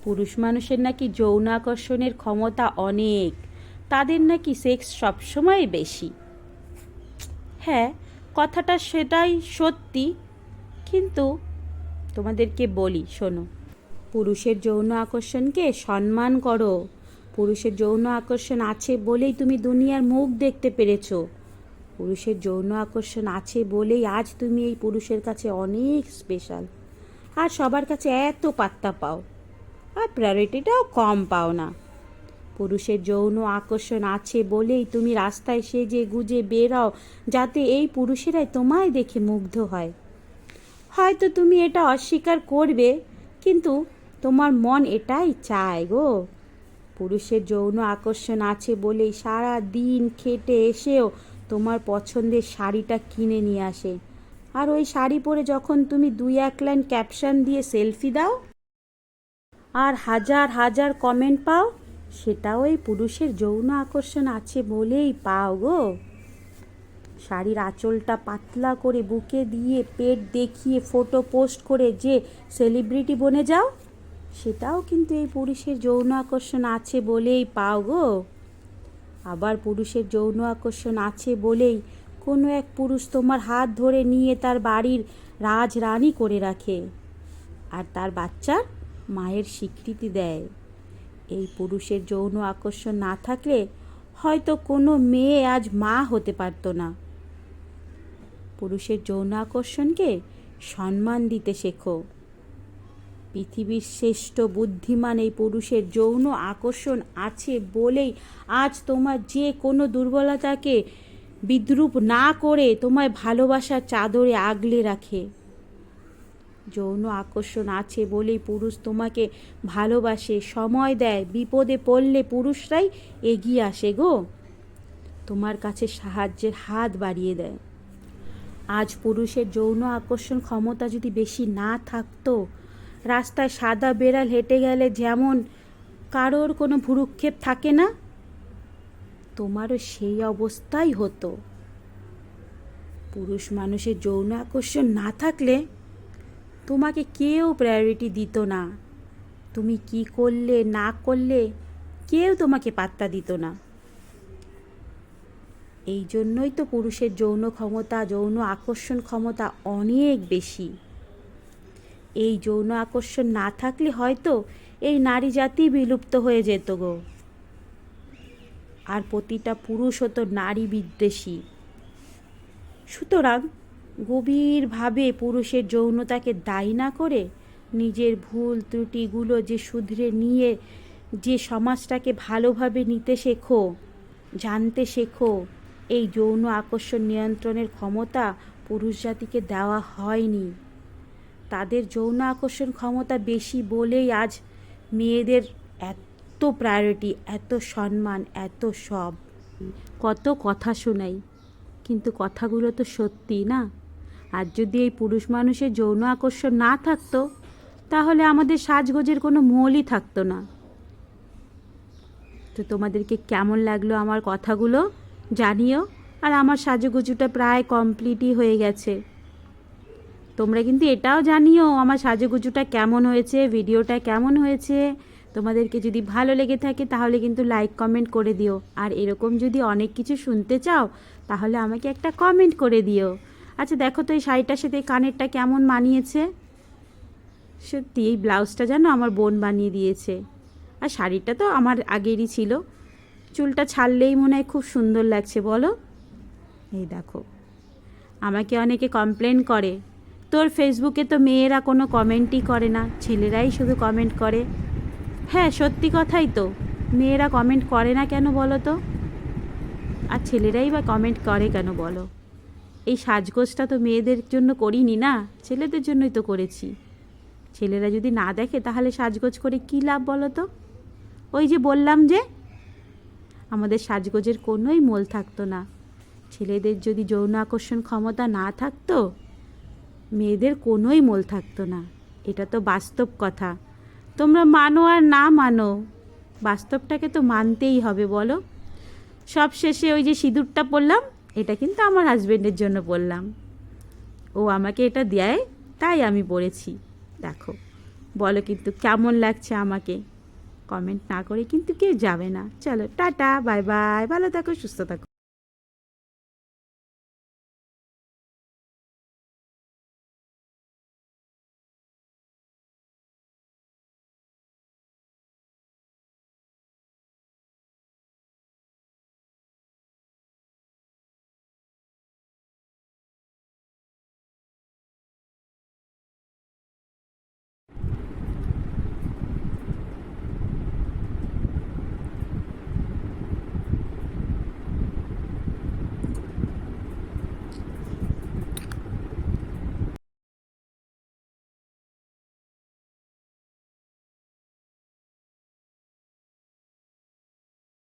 পুরুষ মানুষের নাকি যৌন আকর্ষণের ক্ষমতা অনেক, তাদের নাকি সেক্স সবসময় বেশি। হ্যাঁ, কথাটা সেটাই সত্যি, কিন্তু তোমাদেরকে বলি শোনো, পুরুষের যৌন আকর্ষণকে সম্মান করো। পুরুষের যৌন আকর্ষণ আছে বলেই তুমি দুনিয়ার মুখ দেখতে পেরেছো। পুরুষের যৌন আকর্ষণ আছে বলেই আজ তুমি এই পুরুষের কাছে অনেক স্পেশাল, আর সবার কাছে এত পাত্তা পাও, আর প্রায়োরিটিটাও কম পাও না। পুরুষের যৌন আকর্ষণ আছে বলেই তুমি রাস্তায় সেজে গুজে বেরাও, যাতে এই পুরুষেরাই তোমায় দেখে মুগ্ধ হয়। হয়তো তুমি এটা অস্বীকার করবে, কিন্তু তোমার মন এটাই চায় গো। পুরুষের যৌন আকর্ষণ আছে বলেই সারা দিন খেটে এসেও তোমার পছন্দের শাড়িটা কিনে নিয়ে আসে, আর ওই শাড়ি পরে যখন তুমি 2-1 লাইন ক্যাপশন দিয়ে সেলফি দাও আর হাজার হাজার কমেন্ট পাও, সেটাও এই পুরুষের যৌন আকর্ষণ আছে বলেই পাও গো। শাড়ির আঁচলটা পাতলা করে বুকে দিয়ে পেট দেখিয়ে ফটো পোস্ট করে যে সেলিব্রিটি বনে যাও, সেটাও কিন্তু এই পুরুষের যৌন আকর্ষণ আছে বলেই পাও গো। আবার পুরুষের যৌন আকর্ষণ আছে বলেই কোনো এক পুরুষ তোমার হাত ধরে নিয়ে তার বাড়ির রাজরানী করে রাখে, আর তার বাচ্চার মায়ের স্বীকৃতি দেয়। এই পুরুষের যৌন আকর্ষণ না থাকলে হয়তো কোনো মেয়ে আজ মা হতে পারত না। পুরুষের যৌন আকর্ষণকে সম্মান দিতে শেখো। পৃথিবীর শ্রেষ্ঠ বুদ্ধিমান এই পুরুষের যৌন আকর্ষণ আছে বলেই আজ তোমার যে কোনো দুর্বলতাকে বিদ্রূপ না করে তোমায় ভালোবাসার চাদরে আগলে রাখে। যৌন আকর্ষণ আছে বলেই পুরুষ তোমাকে ভালোবাসে, সময় দেয়, বিপদে পড়লে পুরুষরাই এগিয়ে আসে গো, তোমার কাছে সাহায্যের হাত বাড়িয়ে দেয়। আজ পুরুষের যৌন আকর্ষণ ক্ষমতা যদি বেশি না থাকতো, রাস্তায় সাদা বেড়াল হেঁটে গেলে যেমন কারোর কোনো ভ্রুক্ষেপ থাকে না, তোমারও সেই অবস্থাই হতো। পুরুষ মানুষের যৌন আকর্ষণ না থাকলে তোমাকে কেউ প্রায়োরিটি দিত না। তুমি কি করলে না করলে কেউ তোমাকে পাত্তা দিত না। এই জন্যই তো পুরুষের যৌন ক্ষমতা, যৌন আকর্ষণ ক্ষমতা অনেক বেশি। এই যৌন আকর্ষণ না থাকলে হয়তো এই নারী জাতি বিলুপ্ত হয়ে যেত গো, আর প্রতিটা পুরুষ হতো নারী বিদ্বেষী। সুতরাং গভীরভাবে পুরুষের যৌনতাকে দায়ী না করে নিজের ভুল ত্রুটিগুলো যে শুধরে নিয়ে যে সমাজটাকে ভালোভাবে নিতে শেখো, জানতে শেখো। এই যৌন আকর্ষণ নিয়ন্ত্রণের ক্ষমতা পুরুষ জাতিকে দেওয়া হয়নি। তাদের যৌন আকর্ষণ ক্ষমতা বেশি বলেই আজ মেয়েদের এত প্রায়োরিটি, এত সম্মান, এত সব। কত কথা শোনাই, কিন্তু কথাগুলো তো সত্যি না। আর যদি এই পুরুষ মানুষের যৌন আকর্ষণ না থাকতো, তাহলে আমাদের সাজগোজের কোনো মূলই থাকতো না। তো তোমাদেরকে কেমন লাগলো আমার কথাগুলো জানিও। আর আমার সাজুগুজুটা প্রায় কমপ্লিটই হয়ে গেছে। তোমরা কিন্তু এটাও জানিও আমার সাজুগুজুটা কেমন হয়েছে, ভিডিওটা কেমন হয়েছে। তোমাদেরকে যদি ভালো লেগে থাকে তাহলে কিন্তু লাইক কমেন্ট করে দিও। আর এরকম যদি অনেক কিছু শুনতে চাও তাহলে আমাকে একটা কমেন্ট করে দিও। আচ্ছা দেখো তো এই শাড়িটার সাথে কানেরটা কেমন মানিয়েছে। সত্যি এই ব্লাউজটা যেন আমার বোন বানিয়ে দিয়েছে, আর শাড়িটা তো আমার আগেরই ছিল। চুলটা ছাড়লেই মনে হয় খুব সুন্দর লাগছে বলো। এই দেখো, আমাকে অনেকে কমপ্লেন করে, তোর ফেসবুকে তো মেয়েরা কোনো কমেন্টই করে না, ছেলেরাই শুধু কমেন্ট করে। হ্যাঁ সত্যি কথাই তো, মেয়েরা কমেন্ট করে না কেন বলো তো, আর ছেলেরাই বা কমেন্ট করে কেন বলো। এই সাজগোজটা তো মেয়েদের জন্য করিনি না, ছেলেদের জন্যই তো করেছি। ছেলেরা যদি না দেখে তাহলে সাজগোজ করে কী লাভ বলো তো। ওই যে বললাম যে আমাদের সাজগোজের কোনোই মোল থাকতো না। ছেলেদের যদি যৌন আকর্ষণ ক্ষমতা না থাকতো, মেয়েদের কোনোই মোল থাকতো না। এটা তো বাস্তব কথা। তোমরা মানো আর না মানো, বাস্তবটাকে তো মানতেই হবে বলো। সব শেষে ওই যে সিঁদুরটা পরলাম, এটা কিন্তু আমার হাজবেন্ডের জন্য পরলাম। ও আমাকে এটা দেয় তাই আমি পরেছি। দেখো বলো কিন্তু কেমন লাগছে আমাকে। কমেন্ট না করে কিন্তু কেউ যাবে না। চলো টাটা, বাই বাই, ভালো থাকো, সুস্থ থাকো।